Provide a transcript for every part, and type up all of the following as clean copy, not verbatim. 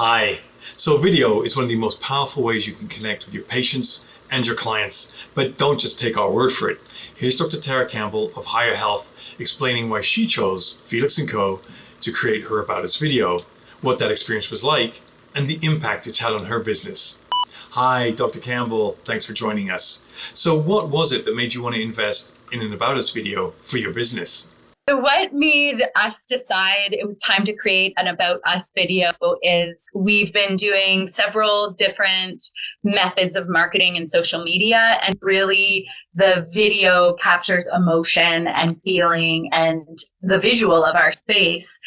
Hi. So video is one of the most powerful ways you can connect with your patients and your clients, but don't just take our word for it. Here's Dr. Tara Campbell of Higher Health explaining why she chose Felix Co to create her About Us video, what that experience was like, and the impact it's had on her business. Hi, Dr. Campbell. Thanks for joining us. So what was it that made you want to invest in an About Us video for your business? So what made us decide it was time to create an About Us video is we've been doing several different methods of marketing and social media, and really the video captures emotion and feeling and the visual of our space.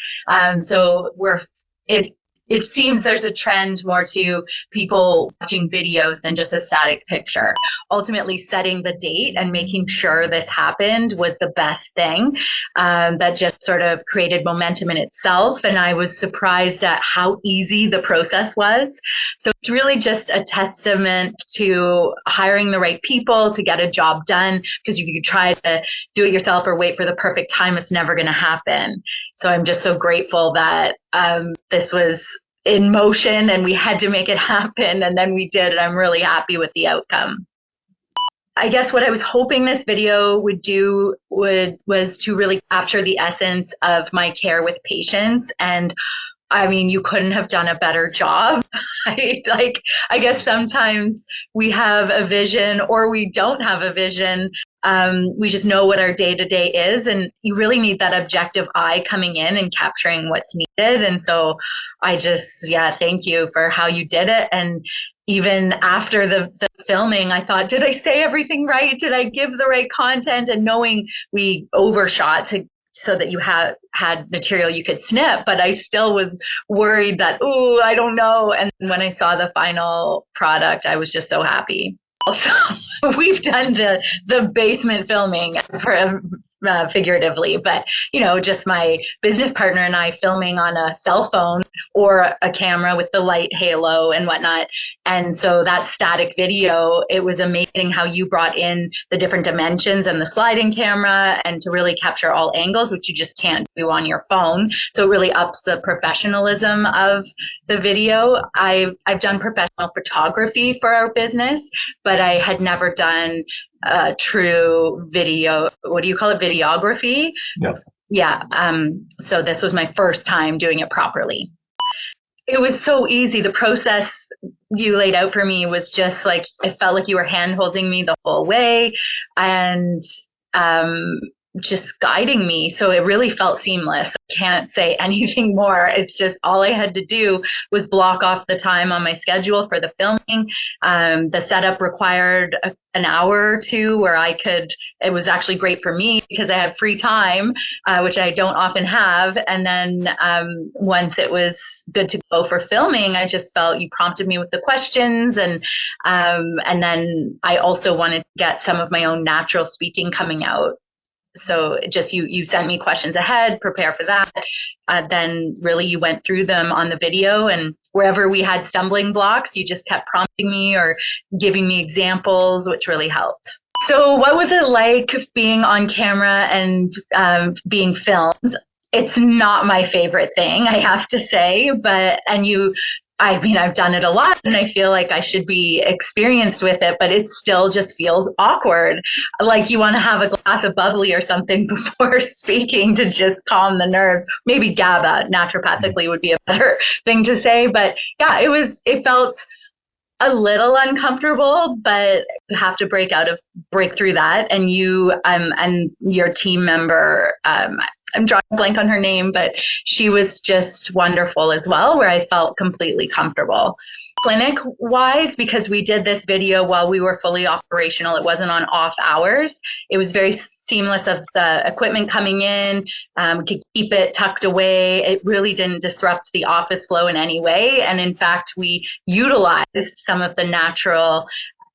It seems there's a trend more to people watching videos than just a static picture. Ultimately, setting the date and making sure this happened was the best thing. That just sort of created momentum in itself. And I was surprised at how easy the process was. So it's really just a testament to hiring the right people to get a job done. Because if you try to do it yourself or wait for the perfect time, it's never going to happen. So I'm just so grateful that this was in motion and we had to make it happen, and then we did, and I'm really happy with the outcome. I guess what I was hoping this video would do was to really capture the essence of my care with patients. And I mean, you couldn't have done a better job. I guess sometimes we have a vision or we don't have a vision. We just know what our day-to-day is, and you really need that objective eye coming in and capturing what's needed. And so I just, thank you for how you did it. And even after the filming, I thought, did I say everything right? Did I give the right content? And knowing we overshot so that you had material you could snip, but I still was worried that, I don't know. And when I saw the final product, I was just so happy. Also, we've done the basement filming for figuratively, but just my business partner and I filming on a cell phone or a camera with the light halo and whatnot. And so that static video, it was amazing how you brought in the different dimensions and the sliding camera and to really capture all angles, which you just can't do on your phone. So it really ups the professionalism of the video. I've done professional photography for our business, but I had never done true video, what do you call it? Videography? Yep. Yeah. So this was my first time doing it properly. It was so easy. The process you laid out for me was just like, it felt like you were hand holding me the whole way and just guiding me. So it really felt seamless. I can't say anything more. It's just all I had to do was block off the time on my schedule for the filming. The setup required an hour or two where it was actually great for me because I had free time, which I don't often have. And then once it was good to go for filming, I just felt you prompted me with the questions. And then I also wanted to get some of my own natural speaking coming out. So just you sent me questions ahead, prepare for that. Then really you went through them on the video, and wherever we had stumbling blocks, you just kept prompting me or giving me examples, which really helped. So what was it like being on camera and being filmed? It's not my favorite thing, I have to say, I've done it a lot and I feel like I should be experienced with it, but it still just feels awkward. Like you want to have a glass of bubbly or something before speaking to just calm the nerves. Maybe GABA, naturopathically, would be a better thing to say. But yeah, it felt a little uncomfortable, but you have to break through that. And you and your team member, I'm drawing a blank on her name, but she was just wonderful as well, where I felt completely comfortable. Clinic-wise, because we did this video while we were fully operational, it wasn't on off hours. It was very seamless of the equipment coming in. We could keep it tucked away. It really didn't disrupt the office flow in any way. And in fact, we utilized some of the natural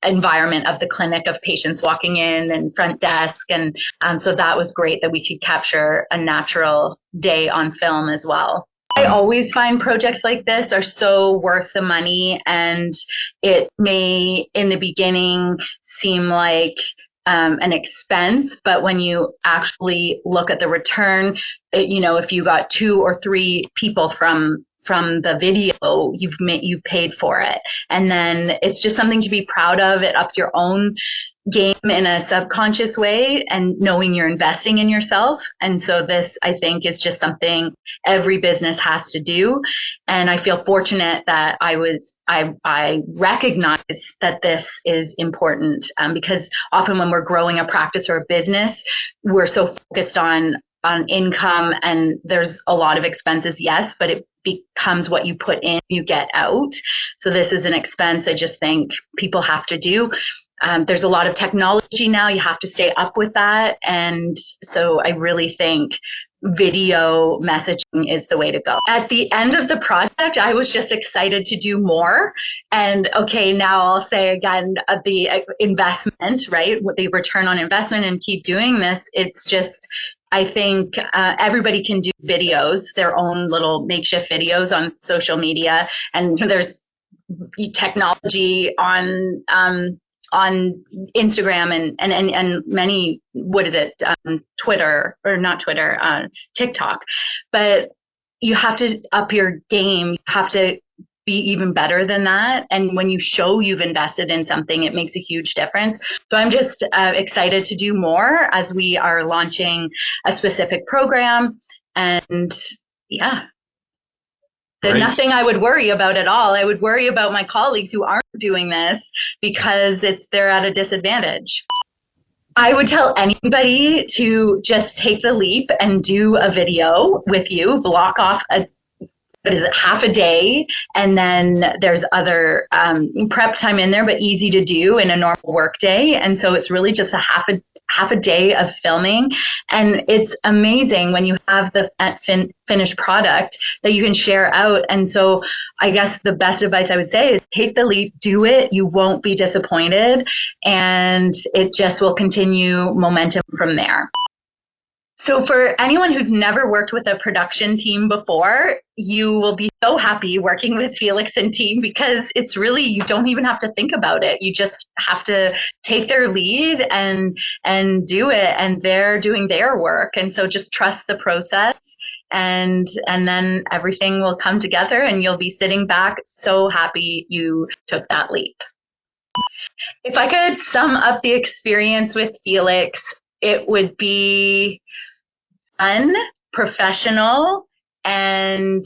environment of the clinic of patients walking in and front desk. And so that was great that we could capture a natural day on film as well. I always find projects like this are so worth the money, and it may in the beginning seem like an expense, but when you actually look at the return, if you got 2 or 3 people from from the video, you've paid for it. And then it's just something to be proud of. It ups your own game in a subconscious way, and knowing you're investing in yourself. And so this, I think, is just something every business has to do. And I feel fortunate that I recognize that this is important, because often when we're growing a practice or a business, we're so focused on income, and there's a lot of expenses, yes, but it becomes what you put in, you get out. So this is an expense I just think people have to do. There's a lot of technology now. You have to stay up with that. And so I really think video messaging is the way to go. At the end of the project, I was just excited to do more. And okay, now I'll say again, the investment, right? What the return on investment, and keep doing this. It's just, I think everybody can do videos, their own little makeshift videos on social media. And there's technology on Instagram and many, Twitter, or not Twitter, TikTok. But you have to up your game. You have to be even better than that. And when you show you've invested in something, it makes a huge difference. So I'm just excited to do more as we are launching a specific program. And yeah. There's nothing I would worry about at all. I would worry about my colleagues who aren't doing this, because they're at a disadvantage. I would tell anybody to just take the leap and do a video with you, block off half a day, and then there's other prep time in there, but easy to do in a normal work day. And so it's really just a half a day of filming, and it's amazing when you have the finished product that you can share out. And so I guess the best advice I would say is take the leap, do it. You won't be disappointed, and it just will continue momentum from there. So for anyone who's never worked with a production team before, you will be so happy working with Felix and team, because it's really, you don't even have to think about it. You just have to take their lead and do it, and they're doing their work. And so just trust the process, and then everything will come together, and you'll be sitting back so happy you took that leap. If I could sum up the experience with Felix, it would be fun, professional, and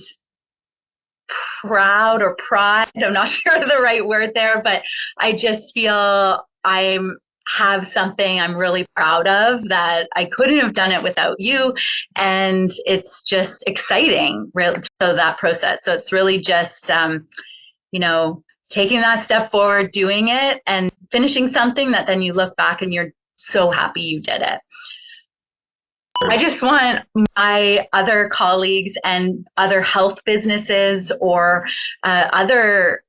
proud, or pride. I'm not sure the right word there, but I just feel I have something I'm really proud of, that I couldn't have done it without you. And it's just exciting, so that process. So it's really just, taking that step forward, doing it, and finishing something that then you look back and you're so happy you did it. I just want my other colleagues and other health businesses, or any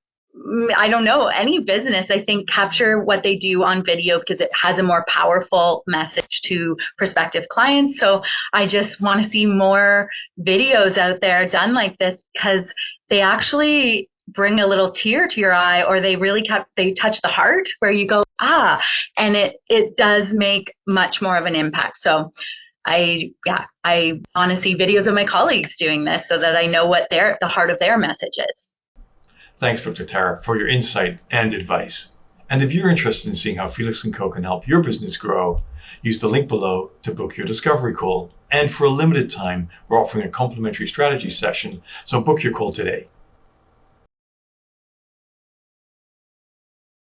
business, I think, capture what they do on video, because it has a more powerful message to prospective clients. So I just want to see more videos out there done like this, because they actually bring a little tear to your eye, or they really they touch the heart, where you go, and it does make much more of an impact. So I want to see videos of my colleagues doing this, so that I know what the heart of their message is. Thanks, Dr. Tara, for your insight and advice. And if you're interested in seeing how Felix Co can help your business grow, use the link below to book your discovery call. And for a limited time, we're offering a complimentary strategy session, so book your call today.